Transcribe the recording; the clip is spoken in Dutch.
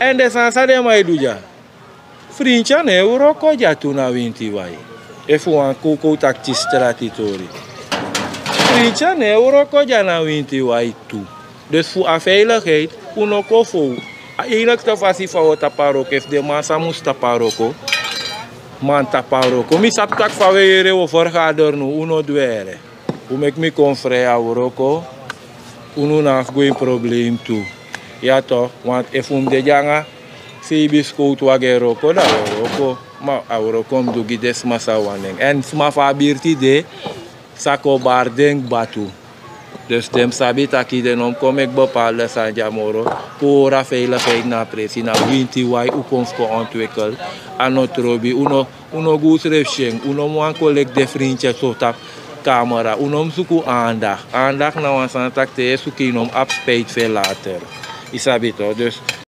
En desansa de mai duja. Vriendje ne uroko ja tu na winti wai. Efu an koko takti stratitori. Vriendje ne uroko ja na winti wai tu. Dus voor a veiligheid, uno kofo. Eigenlijk te fasi fa taparoko, if de massa moest taparoko. Man taparoko. Mi sap tak fa weere o vergader nu, uno dwere. U mek mi kon vrij a uroko. Uno na geen probleem toe. Ja toch, want if de janga, se biskout wage roko da roko. Ma a uroko mdu gides massa waneng. En sma fa birti de, sako bardeng batu. Dus dem sabi taki de nom kom ik bepaalde sanjamoro voor a veiligheid na presi na winti wai u konfko ontwikkel anotrobi uno goed refsheng uno moan collect de vriendje so tap camera unom suku aandacht na wan san tak te suki nom up spijt veel later isabi to dus